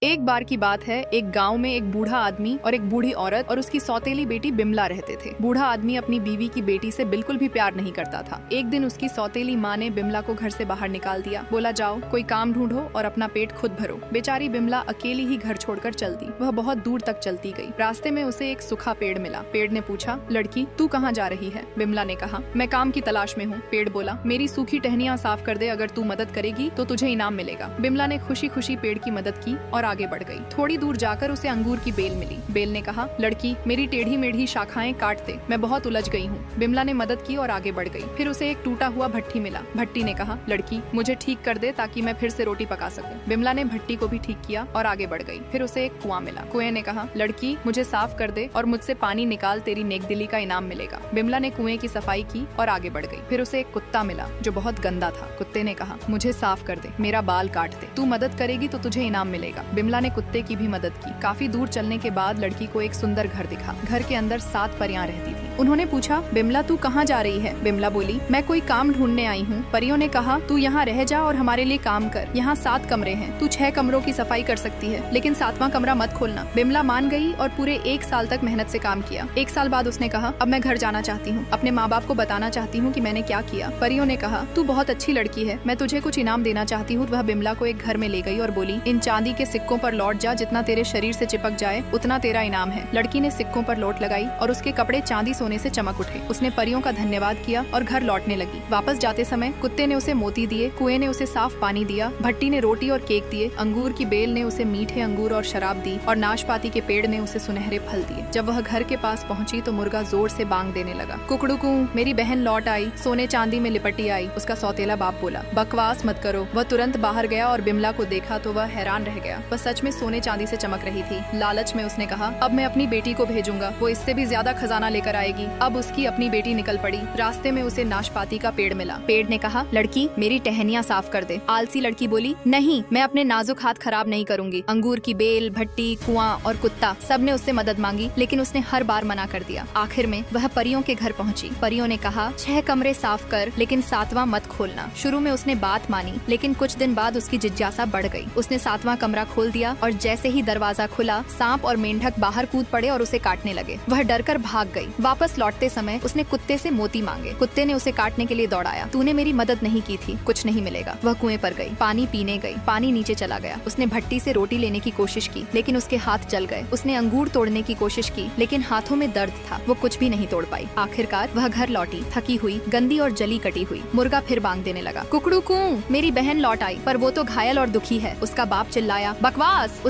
एक बार की बात है, एक गांव में एक बूढ़ा आदमी और एक बूढ़ी औरत और उसकी सौतेली बेटी बिमला रहते थे। बूढ़ा आदमी अपनी बीवी की बेटी से बिल्कुल भी प्यार नहीं करता था। एक दिन उसकी सौतेली माँ ने बिमला को घर से बाहर निकाल दिया। बोला, जाओ कोई काम ढूंढो और अपना पेट खुद भरो। बेचारी बिमला अकेली ही घर छोड़कर चल दी। वह बहुत दूर तक चलती गई। रास्ते में उसे एक सूखा पेड़ मिला। पेड़ ने पूछा, लड़की तू कहाँ जा रही है? बिमला ने कहा, मैं काम की तलाश में हूँ। पेड़ बोला, मेरी सूखी टहनियाँ साफ कर दे, अगर तू मदद करेगी तो तुझे इनाम मिलेगा। बिमला ने खुशी खुशी पेड़ की मदद की और आगे बढ़ गई। थोड़ी दूर जाकर उसे अंगूर की बेल मिली। बेल ने कहा, लड़की मेरी टेढ़ी मेढ़ी शाखाएं काट दे, मैं बहुत उलझ गई हूँ। बिमला ने मदद की और आगे बढ़ गई। फिर उसे एक टूटा हुआ भट्टी मिला। भट्टी ने कहा, लड़की मुझे ठीक कर दे ताकि मैं फिर से रोटी पका सकूं। बिमला ने भट्टी को भी ठीक किया और आगे बढ़ गई। फिर उसे एक कुआं मिला। कुएं ने कहा, लड़की मुझे साफ कर दे और मुझसे पानी निकाल, तेरी नेकदिली का इनाम मिलेगा। बिमला ने कुएं की सफाई की और आगे बढ़ गई। फिर उसे एक कुत्ता मिला जो बहुत गंदा था। कुत्ते ने कहा, मुझे साफ कर दे, मेरा बाल काट दे, तू मदद करेगी तो तुझे इनाम मिलेगा। बिमला ने कुत्ते की भी मदद की। काफी दूर चलने के बाद लड़की को एक सुंदर घर दिखा। घर के अंदर 7 परियां रहती थी। उन्होंने पूछा, बिमला तू कहाँ जा रही है? बिमला बोली, मैं कोई काम ढूंढने आई हूँ। परियों ने कहा, तू यहाँ रह जा और हमारे लिए काम कर। यहाँ 7 कमरे हैं, तू 6 कमरों की सफाई कर सकती है, लेकिन 7वां कमरा मत खोलना। बिमला मान गई और पूरे 1 साल तक मेहनत से काम किया। 1 साल बाद उसने कहा, अब मैं घर जाना चाहती हूँ, अपने माँ बाप को बताना चाहती हूँ कि मैंने क्या किया। परियों ने कहा, तू बहुत अच्छी लड़की है, मैं तुझे कुछ इनाम देना चाहती हूँ। वह बिमला को एक घर में ले गई और बोली, इन चांदी के सिक्कों पर लौट जा, जितना तेरे शरीर से चिपक जाए उतना तेरा इनाम है। लड़की ने सिक्कों पर लौट लगाई और उसके कपड़े चांदी सोने से चमक उठे। उसने परियों का धन्यवाद किया और घर लौटने लगी। वापस जाते समय कुत्ते ने उसे मोती दिए, कुएं ने उसे साफ पानी दिया, भट्टी ने रोटी और केक दिए, अंगूर की बेल ने उसे मीठे अंगूर और शराब दी और नाशपाती के पेड़ ने उसे सुनहरे फल दिए। जब वह घर के पास पहुंची तो मुर्गा जोर से बांग देने लगा। कुकड़ुकू, मेरी बहन लौट आई, सोने चांदी में लिपटी आई। उसका सौतेला बाप बोला, बकवास मत करो। वह तुरंत बाहर गया और बिमला को देखा तो वह हैरान रह गया। वह सच में सोने चांदी से चमक रही थी। लालच में उसने कहा, अब मैं अपनी बेटी को भेजूंगा, वो इससे भी ज्यादा खजाना लेकर आएगी। अब उसकी अपनी बेटी निकल पड़ी। रास्ते में उसे नाशपाती का पेड़ मिला। पेड़ ने कहा, लड़की मेरी टहनियाँ साफ कर दे। आलसी लड़की बोली, नहीं, मैं अपने नाजुक हाथ खराब नहीं करूंगी। अंगूर की बेल, भट्टी, कुआं और कुत्ता सब ने उससे मदद मांगी, लेकिन उसने हर बार मना कर दिया। आखिर में वह परियों के घर पहुंची। परियों ने कहा, 6 कमरे साफ कर, लेकिन 7वां मत खोलना। शुरू में उसने बात मानी, लेकिन कुछ दिन बाद उसकी जिज्ञासा बढ़ गई। उसने 7वां कमरा खोल दिया और जैसे ही दरवाजा खुला, सांप और मेंढक बाहर कूद पड़े और उसे काटने लगे। वह डरकर भाग गई। वापस लौटते समय उसने कुत्ते से मोती मांगे। कुत्ते ने उसे काटने के लिए दौड़ाया। तूने मेरी मदद नहीं की थी, कुछ नहीं मिलेगा। वह कुएं पर गई, पानी पीने गई, पानी नीचे चला गया। उसने भट्टी से रोटी लेने की कोशिश की, लेकिन उसके हाथ जल गए। उसने अंगूर तोड़ने की कोशिश की, लेकिन हाथों में दर्द था, वो कुछ भी नहीं तोड़ पाई। आखिरकार वह घर लौटी, थकी हुई, गंदी और जली कटी हुई। मुर्गा फिर बांग देने लगा, कुकड़ू कू, मेरी बहन लौट आई, पर वो तो घायल और दुखी है। उसका बाप चिल्लाया, बकवास।